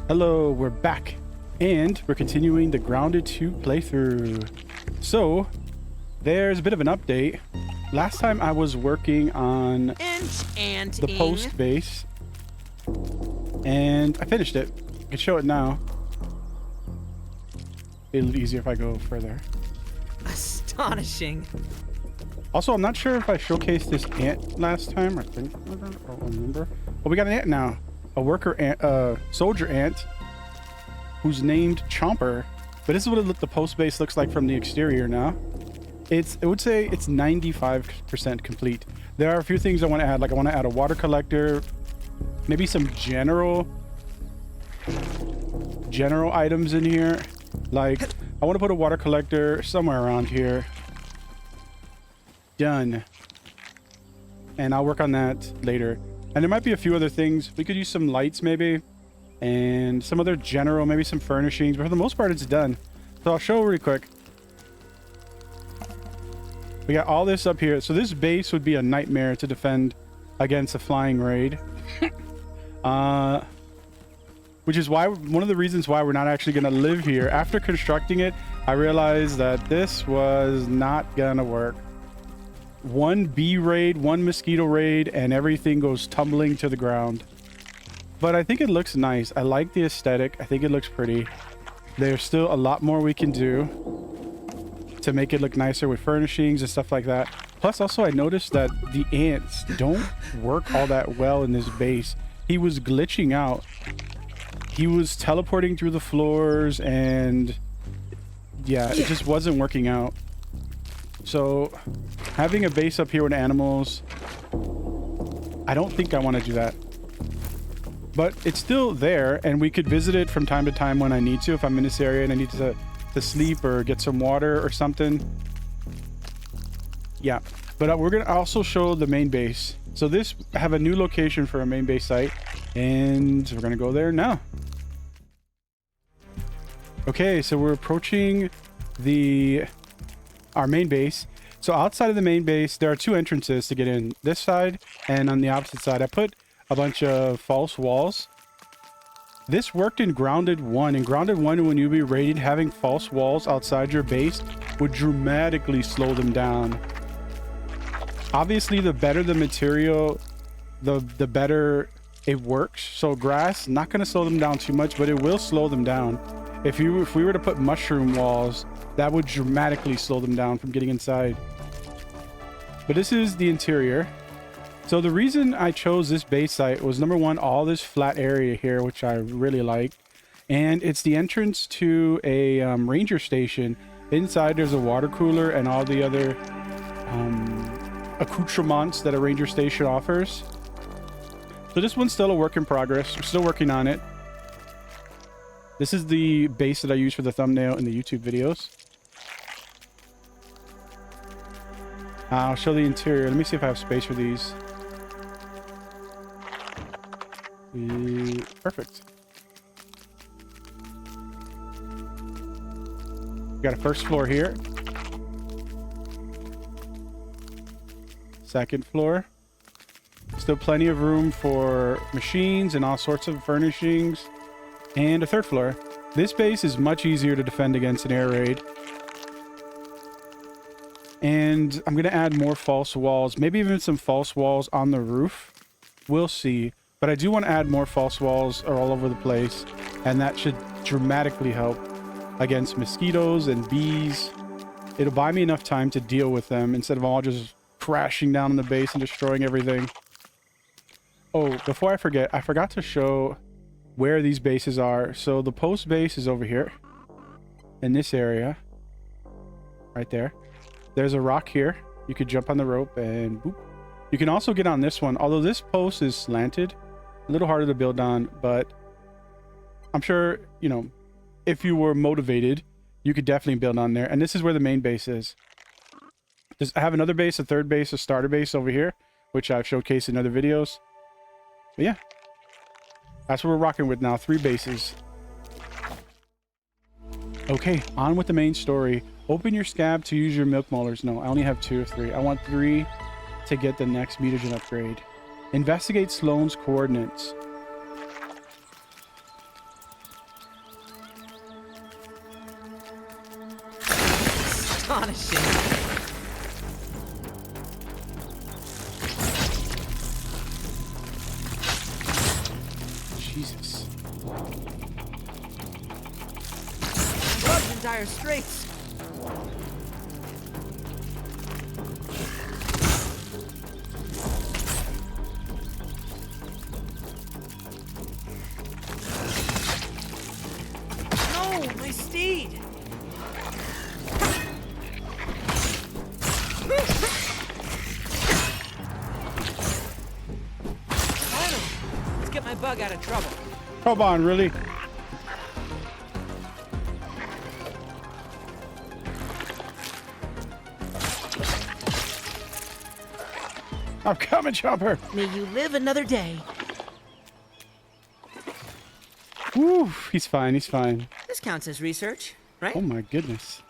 Hello, we're back, and we're continuing the Grounded 2 playthrough. So, there's a bit of an update. Last time I was working on the post base, and I finished it. I can show it now. Be a little easier if I go further. Astonishing. Also, I'm not sure if I showcased this ant last time. I think I don't remember. But we got an ant now. A worker ant, soldier ant, who's named Chomper. But this is what the post base looks like from the exterior now. I would say it's 95% complete. There are a few things I want to add. Like I want to add a water collector, maybe some general items in here. Like I want to put a water collector somewhere around here. Done. And I'll work on that later. And there might be a few other things. We could use some lights maybe, and some other general, maybe some furnishings, but for the most part it's done. So I'll show really quick. We got all this up here. So this base would be a nightmare to defend against a flying raid. Which is why, one of the reasons why we're not actually going to live here. After constructing it, I realized that this was not gonna work. One bee raid, one mosquito raid, and everything goes tumbling to the ground. But I think it looks nice. I like the aesthetic. I think it looks pretty. There's still a lot more we can do to make it look nicer with furnishings and stuff like that. Plus, also, I noticed that the ants don't work all that well in this base. He was glitching out. He was teleporting through the floors, and yeah, it just wasn't working out. So having a base up here with animals, I don't think I want to do that. But it's still there, and we could visit it from time to time when I need to. If I'm in this area and I need to sleep or get some water or something. Yeah, but we're going to also show the main base. So this, I have a new location for a main base site, and we're going to go there now. Okay, so we're approaching our main base. So outside of the main base, there are two entrances to get in, this side and on the opposite side. I put a bunch of false walls. This worked in Grounded 1. In Grounded 1, when you be raided, having false walls outside your base would dramatically slow them down. Obviously, the better the material, the better it works. So grass, not going to slow them down too much, but it will slow them down. If we were to put mushroom walls, that would dramatically slow them down from getting inside. But this is the interior. So the reason I chose this base site was, number one, all this flat area here, which I really like. And it's the entrance to a ranger station. Inside there's a water cooler and all the other accoutrements that a ranger station offers. So this one's still a work in progress. We're still working on it. This is the base that I use for the thumbnail in the YouTube videos. I'll show the interior. Let me see if I have space for these. Perfect. We got a first floor here. Second floor. Still plenty of room for machines and all sorts of furnishings. And a third floor. This base is much easier to defend against an air raid. And I'm going to add more false walls. Maybe even some false walls on the roof. We'll see. But I do want to add more false walls all over the place. And that should dramatically help against mosquitoes and bees. It'll buy me enough time to deal with them instead of all just crashing down on the base and destroying everything. Oh, before I forget, I forgot to show where these bases are. So the post base is over here in this area right there. There's a rock here. You could jump on the rope and boop. You can also get on this one, although this post is slanted, a little harder to build on, but I'm sure, you know, if you were motivated, you could definitely build on there. And this is where the main base is. I have another base, a third base, a starter base over here, which I've showcased in other videos. But yeah, that's what we're rocking with now. 3 bases. Okay, on with the main story. Open your scab to use your milk molars. No, I only have 2 of 3. I want 3 to get the next mutagen upgrade. Investigate Sloane's coordinates. Astonishing. Jesus. Bugs in dire straits. No, my steed. Finally, let's get my bug out of trouble. Come on, really? I'm coming, Chopper. May you live another day. Woo, he's fine, he's fine. This counts as research, right? Oh my goodness.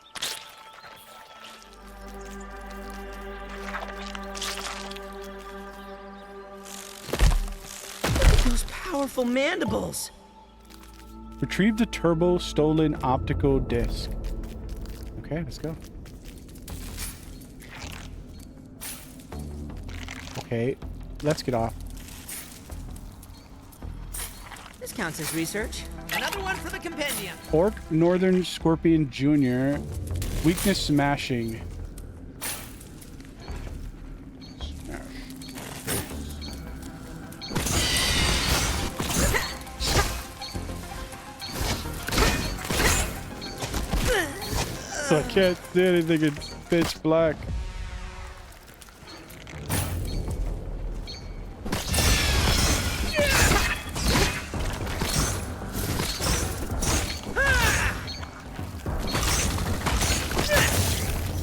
Look at those powerful mandibles. Retrieve the turbo stolen optical disc. Okay, let's go. Okay, let's get off. This counts as research. Another one for the compendium. Orc Northern Scorpion Jr. Weakness smashing. Smash. So I can't see anything, it's pitch black.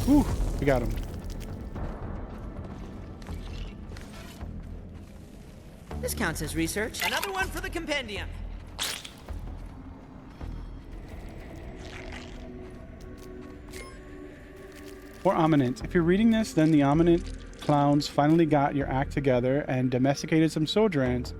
Whew, we got him. This counts as research. Another one for the compendium. Or Ominent. If you're reading this, then the Ominent clowns finally got your act together and domesticated some Sodrans.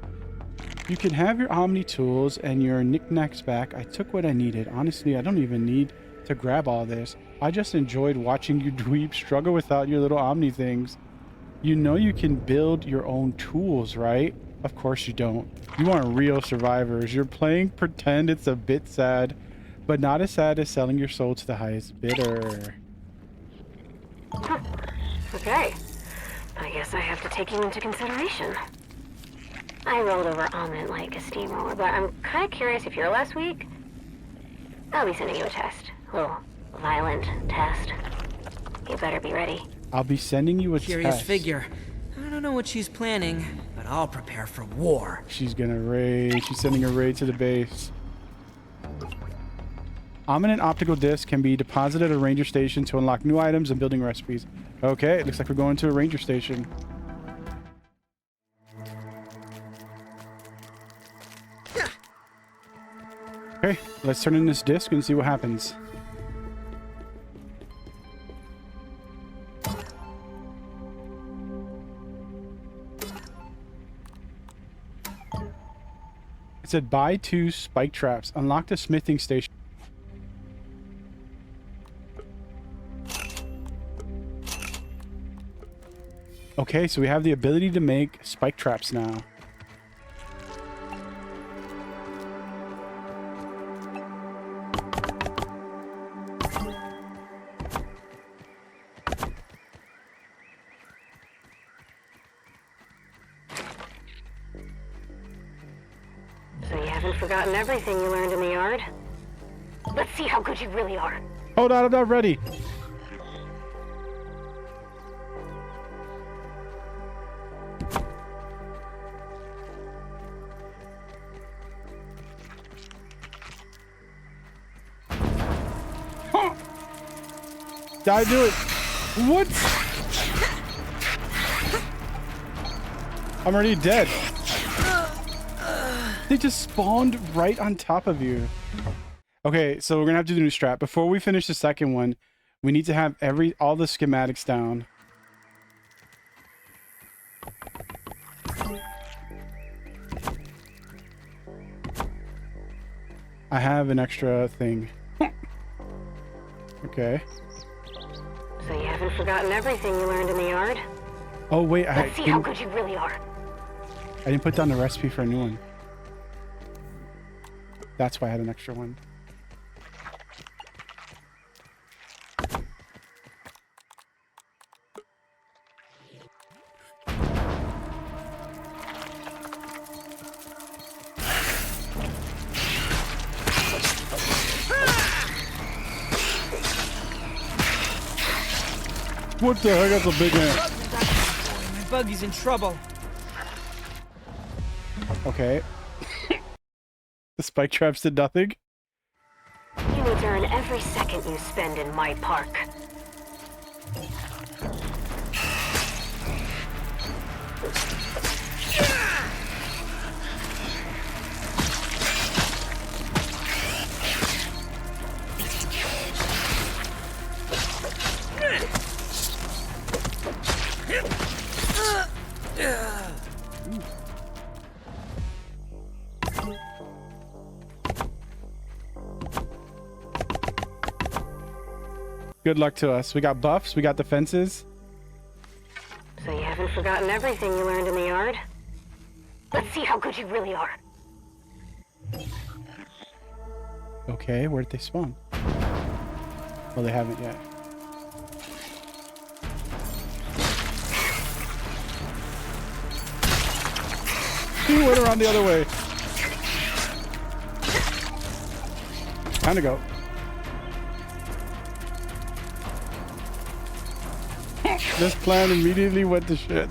You can have your Omni tools and your knickknacks back. I took what I needed. Honestly, I don't even need to grab all this. I just enjoyed watching you dweeb struggle without your little Omni things. You know you can build your own tools, right? Of course you don't. You aren't real survivors. You're playing pretend. It's a bit sad, but not as sad as selling your soul to the highest bidder. Okay. I guess I have to take you into consideration. I rolled over Almond like a steamroller, but I'm kind of curious if you're last week. I'll be sending you a test. A little violent test. You better be ready. I'll be sending you a Curious test. figure. I don't know what she's planning, but I'll prepare for war. She's gonna raid. She's sending a raid to the base. Ominent optical disc can be deposited at a ranger station to unlock new items and building recipes. Okay, it looks like we're going to a ranger station. Okay, let's turn in this disc and see what happens. It said buy 2 spike traps. Unlock the smithing station. Okay, so we have the ability to make spike traps now. So you haven't forgotten everything you learned in the yard? Let's see how good you really are. Hold on, I'm not ready. Huh. Did I do it? What? I'm already dead. They just spawned right on top of you. Okay, so we're gonna have to do a new strat. Before we finish the second one, we need to have all the schematics down. I have an extra thing. Okay. So you haven't forgotten everything you learned in the yard? Oh wait, Let's see how good you really are. I didn't put down the recipe for a new one. That's why I had an extra one. What the heck? That's a big ant. My buggy's in trouble. Okay. The spike traps did nothing. You need to earn every second you spend in my park. Good luck to us. We got buffs, we got defenses. So you haven't forgotten everything you learned in the yard? Let's see how good you really are. Okay, where did they spawn? Well, they haven't yet. He went around the other way. Time to go. This plan immediately went to shit.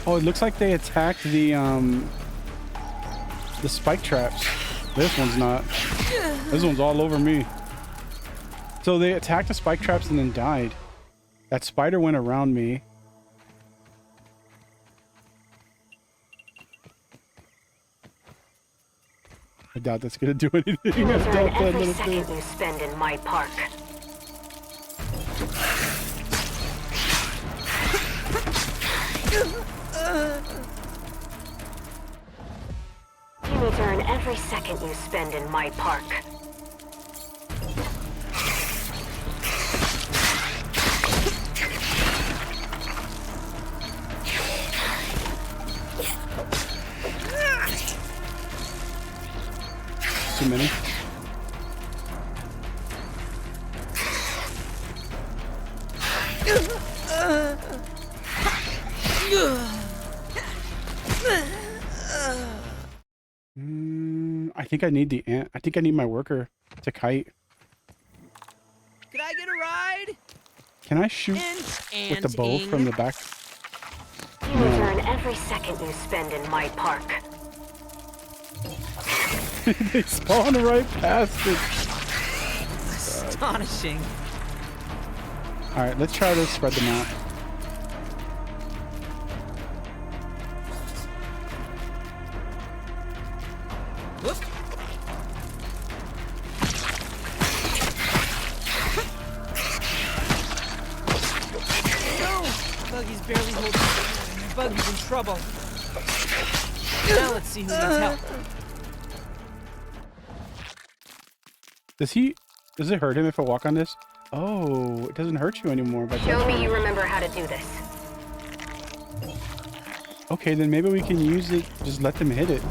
Oh, it looks like they attacked the spike traps. This one's not. This one's all over me. So they attacked the spike traps and then died. That spider went around me. I doubt that's gonna do anything. You I earn doubt that every little second thing. you spend in my park. You need to earn every second you spend in my park. Too many. I think I need the ant. I think I need my worker to kite. Could I get a ride? Can I shoot with the bow from the back? You need to earn every second you spend in my park. They spawn right past it. Astonishing. All right, let's try to spread them out. Whoop. No! Buggy's barely holding on. My buggy's in trouble. Now let's see who needs help. Does it hurt him if I walk on this? Oh, it doesn't hurt you anymore. But Show me you remember how to do this. okay, then maybe we can use it. Just let them hit it.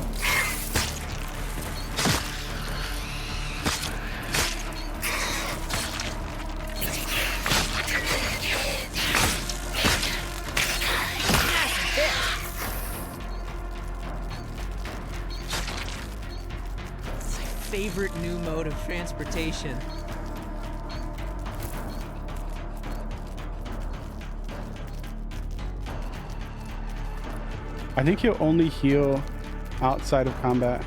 Favorite new mode of transportation. I think he'll only heal outside of combat.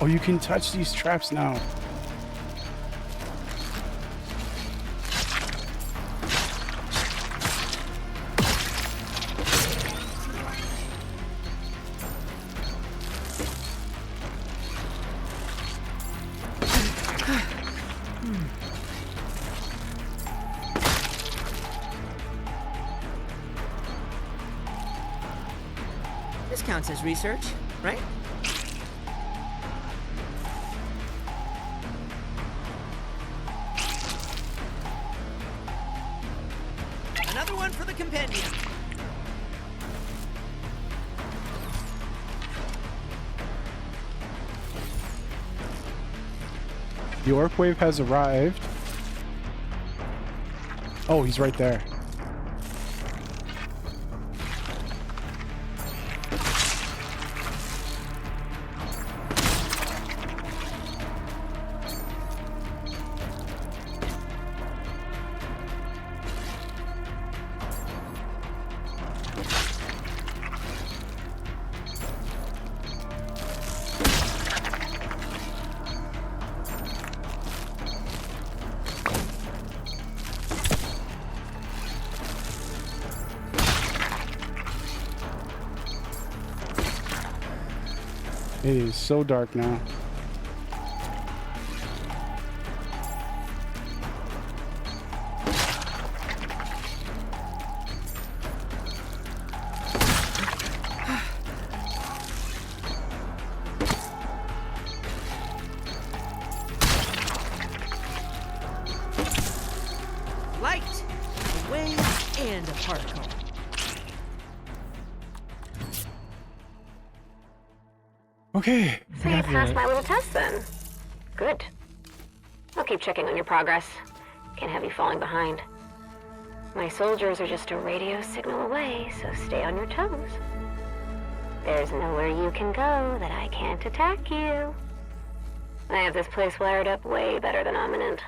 Oh, you can touch these traps now. This counts as research, right? Another one for the compendium. The orc wave has arrived. Oh, he's right there. It is so dark now. Light, a wave, and a particle. Okay. So you passed my little test then. Good. I'll keep checking on your progress. Can't have you falling behind. My soldiers are just a radio signal away, so stay on your toes. There's nowhere you can go that I can't attack you. I have this place wired up way better than Ominent.